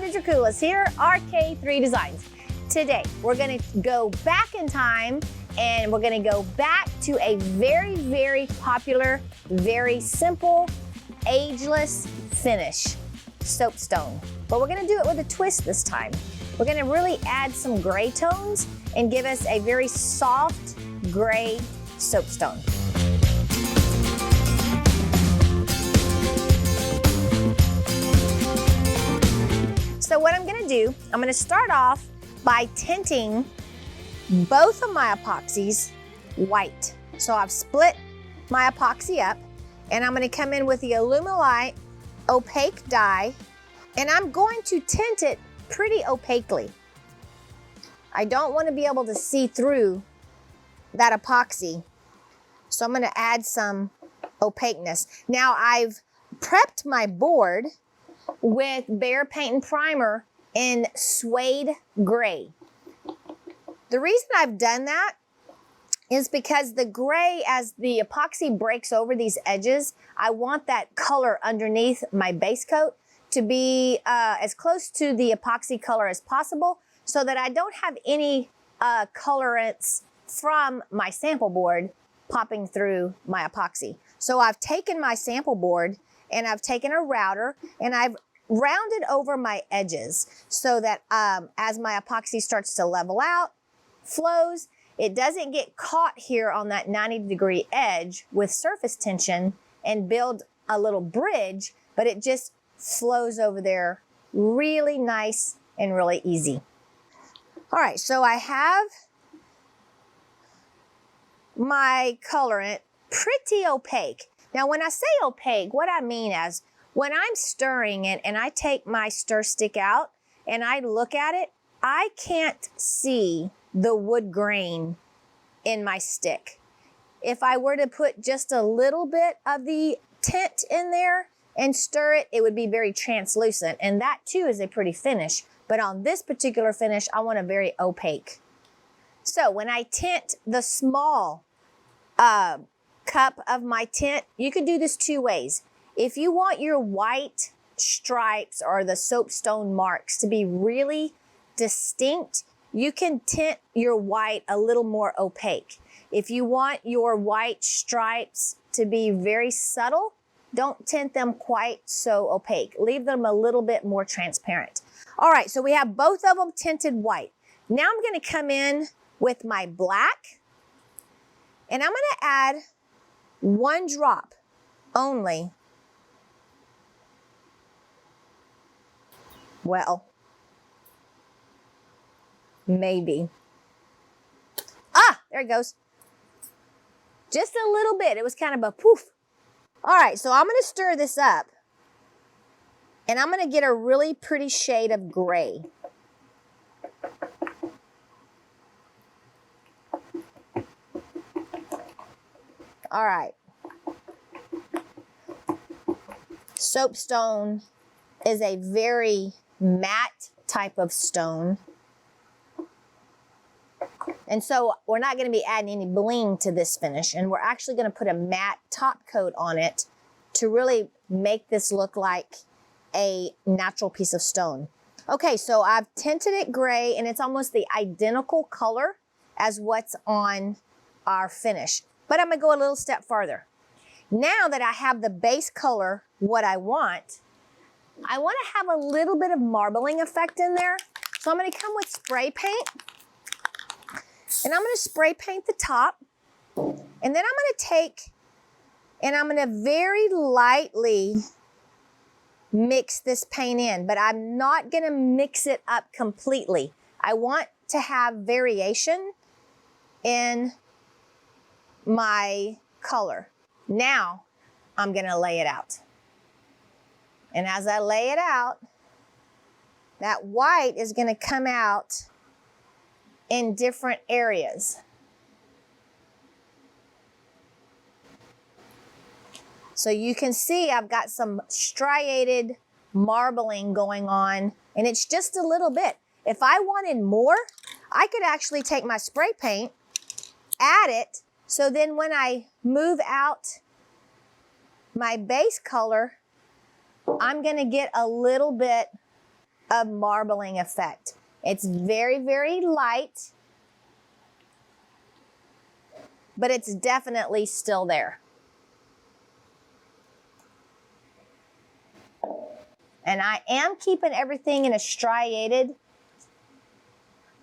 Sandra Draculas here, RK3 Designs. Today, we're gonna go back in time and we're gonna go back to a very, very popular, very simple, ageless finish, soapstone. But we're gonna do it with a twist this time. We're gonna really add some gray tones and give us a very soft gray soapstone. So what I'm gonna do, I'm gonna start off by tinting both of my epoxies white. So I've split my epoxy up and I'm gonna come in with the Alumilite opaque dye and I'm going to tint it pretty opaquely. I don't wanna be able to see through that epoxy. So I'm gonna add some opaqueness. Now I've prepped my board with Behr Paint and Primer in suede gray. The reason I've done that is because the gray, as the epoxy breaks over these edges, I want that color underneath my base coat to be as close to the epoxy color as possible so that I don't have any colorants from my sample board popping through my epoxy. So I've taken my sample board and I've taken a router and I've rounded over my edges so that as my epoxy starts to level out, flows, it doesn't get caught here on that 90-degree edge with surface tension and build a little bridge, but it just flows over there really nice and really easy. All right, so I have my colorant pretty opaque. Now, when I say opaque, what I mean is when I'm stirring it and I take my stir stick out and I look at it, I can't see the wood grain in my stick. If I were to put just a little bit of the tint in there and stir it, it would be very translucent. And that too is a pretty finish. But on this particular finish, I want a very opaque. So when I tint the small cup of my tint, you can do this two ways. If you want your white stripes or the soapstone marks to be really distinct, you can tint your white a little more opaque. If you want your white stripes to be very subtle, don't tint them quite so opaque. Leave them a little bit more transparent. All right, so we have both of them tinted white. Now I'm gonna come in with my black and I'm gonna add one drop only. Well, maybe. Ah, there it goes. Just a little bit. It was kind of a poof. All right, so I'm going to stir this up. And I'm going to get a really pretty shade of gray. All right. Soapstone is a very matte type of stone. And so we're not going to be adding any bling to this finish, and we're actually going to put a matte top coat on it to really make this look like a natural piece of stone. Okay, so I've tinted it gray and it's almost the identical color as what's on our finish. But I'm going to go a little step farther. Now that I have the base color, what I want to have a little bit of marbling effect in there. So I'm going to come with spray paint. And I'm going to spray paint the top. And then I'm going to take and I'm going to very lightly mix this paint in. But I'm not going to mix it up completely. I want to have variation in my color. Now I'm going to lay it out. And as I lay it out, that white is going to come out in different areas. So you can see I've got some striated marbling going on, and it's just a little bit. If I wanted more, I could actually take my spray paint, add it, so then when I move out my base color, I'm gonna get a little bit of marbling effect. It's very, very light, but it's definitely still there. And I am keeping everything in a striated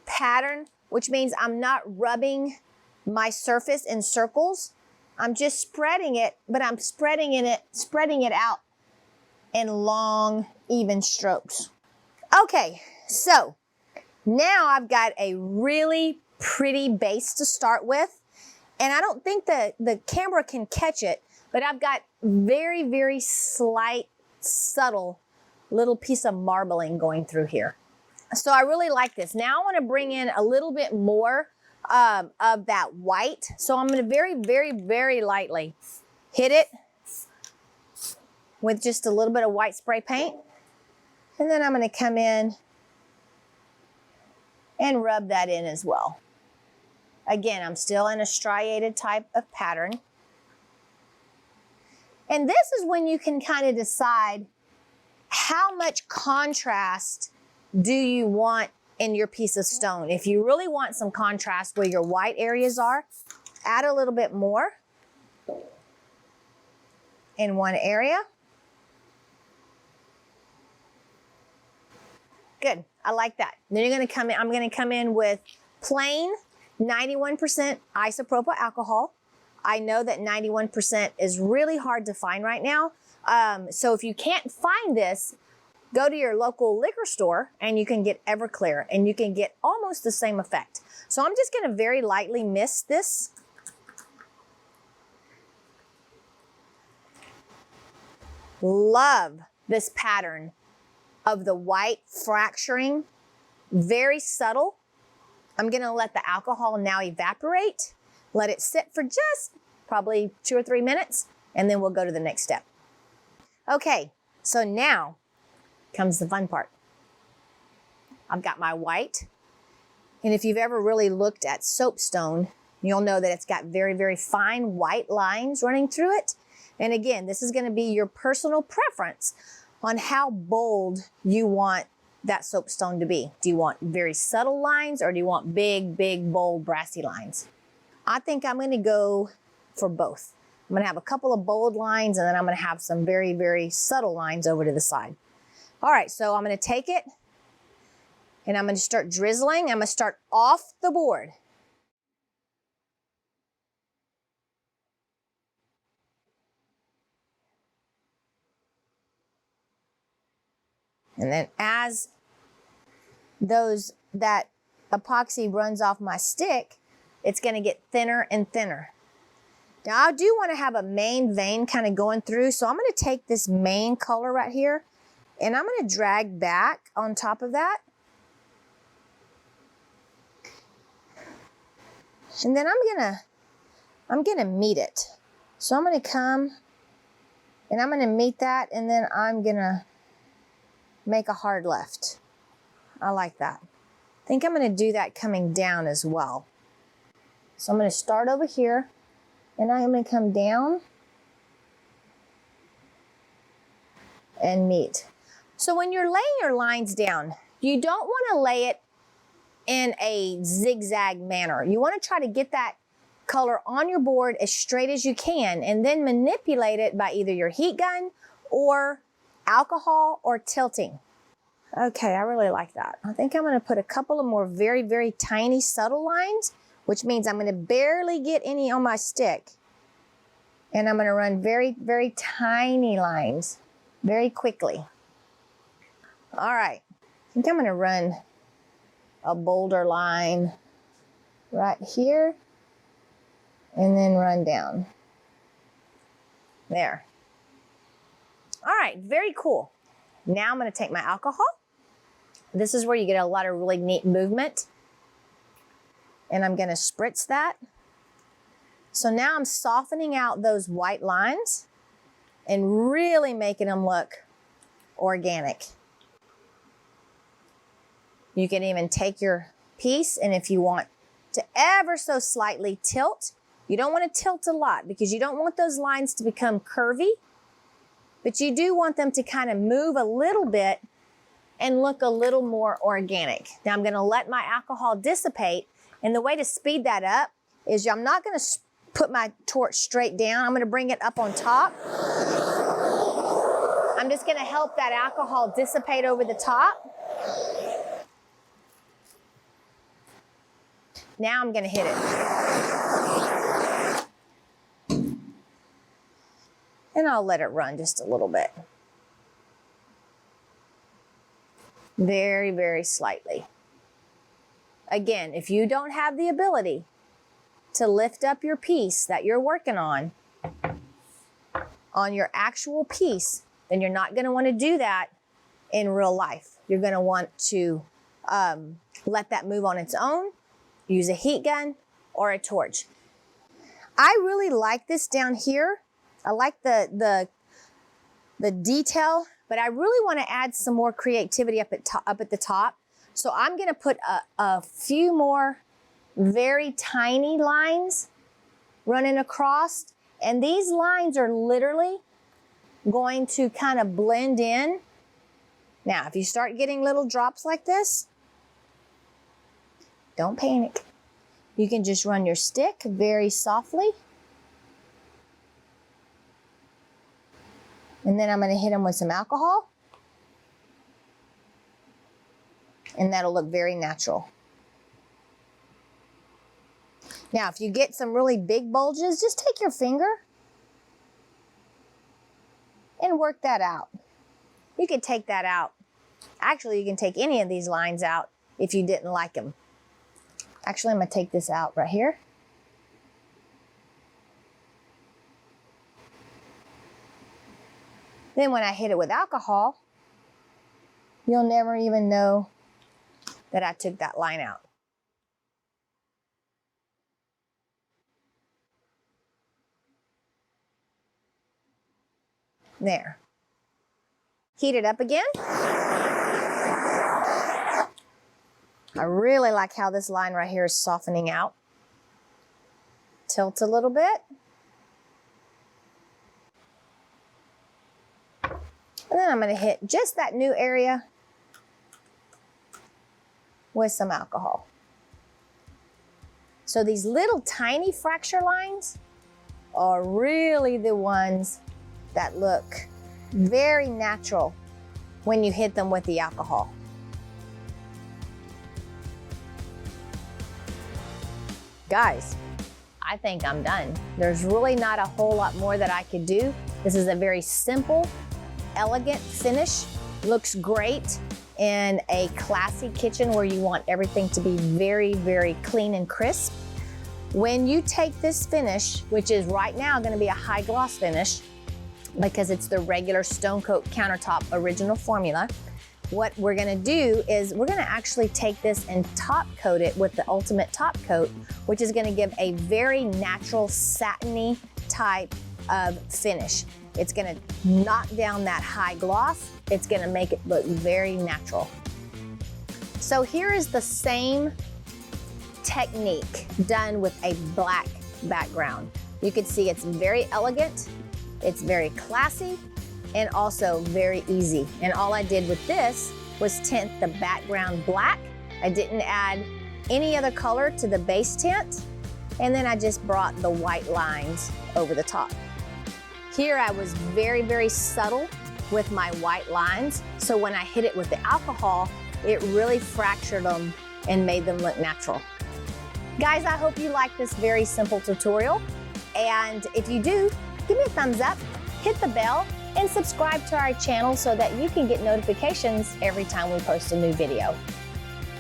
pattern, which means I'm not rubbing my surface in circles. I'm just spreading it, but I'm spreading it out in long, even strokes. Okay, so now I've got a really pretty base to start with. And I don't think the camera can catch it, but I've got very, very slight, subtle little piece of marbling going through here. So I really like this. Now I want to bring in a little bit more of that white. So I'm going to very, very, very lightly hit it with just a little bit of white spray paint. And then I'm going to come in and rub that in as well. Again, I'm still in a striated type of pattern. And this is when you can kind of decide how much contrast do you want in your piece of stone. If you really want some contrast where your white areas are, add a little bit more in one area. Good, I like that. Then you're gonna come in, I'm gonna come in with plain 91% isopropyl alcohol. I know that 91% is really hard to find right now. So if you can't find this, go to your local liquor store and you can get Everclear and you can get almost the same effect. So I'm just gonna very lightly mist this. Love this pattern of the white fracturing, very subtle. I'm gonna let the alcohol now evaporate, let it sit for just probably 2 or 3 minutes, and then we'll go to the next step. Okay, so now comes the fun part. I've got my white, and if you've ever really looked at soapstone, you'll know that it's got very, very fine white lines running through it. And again, this is gonna be your personal preference on how bold you want that soapstone to be. Do you want very subtle lines or do you want big, big, bold, brassy lines? I think I'm gonna go for both. I'm gonna have a couple of bold lines and then I'm gonna have some very, very subtle lines over to the side. All right, so I'm gonna take it and I'm gonna start drizzling. I'm gonna start off the board. And then as that epoxy runs off my stick, it's gonna get thinner and thinner. Now I do wanna have a main vein kind of going through, so I'm gonna take this main color right here and I'm gonna drag back on top of that. And then I'm gonna meet it. So I'm gonna come and I'm gonna meet that and then I'm gonna make a hard left. I like that. I think I'm gonna do that coming down as well. So I'm gonna start over here and I'm gonna come down and meet. So when you're laying your lines down, you don't wanna lay it in a zigzag manner. You wanna try to get that color on your board as straight as you can and then manipulate it by either your heat gun or alcohol or tilting. Okay, I really like that. I think I'm gonna put a couple of more very, very tiny subtle lines, which means I'm gonna barely get any on my stick. And I'm gonna run very, very tiny lines very quickly. All right, I think I'm gonna run a bolder line right here and then run down. There. All right, very cool. Now I'm gonna take my alcohol. This is where you get a lot of really neat movement. And I'm gonna spritz that. So now I'm softening out those white lines and really making them look organic. You can even take your piece and if you want to ever so slightly tilt, you don't want to tilt a lot because you don't want those lines to become curvy, but you do want them to kind of move a little bit and look a little more organic. Now I'm gonna let my alcohol dissipate, and the way to speed that up is I'm not gonna put my torch straight down. I'm gonna bring it up on top. I'm just gonna help that alcohol dissipate over the top. Now I'm gonna hit it. And I'll let it run just a little bit. Very, very slightly. Again, if you don't have the ability to lift up your piece that you're working on your actual piece, then you're not gonna wanna do that in real life. You're gonna want to let that move on its own, use a heat gun or a torch. I really like this down here. I like the detail, but I really want to add some more creativity up at the top. So I'm going to put a few more very tiny lines running across, and these lines are literally going to kind of blend in. Now, if you start getting little drops like this, don't panic. You can just run your stick very softly. And then I'm gonna hit them with some alcohol. And that'll look very natural. Now, if you get some really big bulges, just take your finger and work that out. You can take that out. Actually, you can take any of these lines out if you didn't like them. Actually, I'm gonna take this out right here. Then when I hit it with alcohol, you'll never even know that I took that line out. There. Heat it up again. I really like how this line right here is softening out. Tilt a little bit. And then I'm going to hit just that new area with some alcohol. So these little tiny fracture lines are really the ones that look very natural when you hit them with the alcohol. Guys, I think I'm done. There's really not a whole lot more that I could do. This is a very simple, elegant finish. Looks great in a classy kitchen where you want everything to be very, very clean and crisp. When you take this finish, which is right now gonna be a high gloss finish because it's the regular Stone Coat Countertop original formula, what we're gonna do is we're gonna actually take this and top coat it with the ultimate top coat, which is gonna give a very natural satiny type of finish. It's gonna knock down that high gloss. It's gonna make it look very natural. So here is the same technique done with a black background. You can see it's very elegant, it's very classy, and also very easy. And all I did with this was tint the background black. I didn't add any other color to the base tint. And then I just brought the white lines over the top. Here I was very, very subtle with my white lines. So when I hit it with the alcohol, it really fractured them and made them look natural. Guys, I hope you like this very simple tutorial. And if you do, give me a thumbs up, hit the bell, and subscribe to our channel so that you can get notifications every time we post a new video.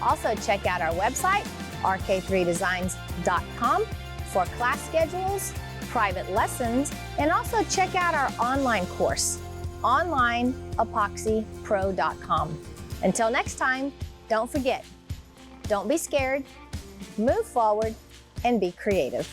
Also, check out our website, RK3Designs.com, for class schedules, private lessons, and also check out our online course, onlineepoxypro.com. Until next time, don't forget, don't be scared, move forward, and be creative.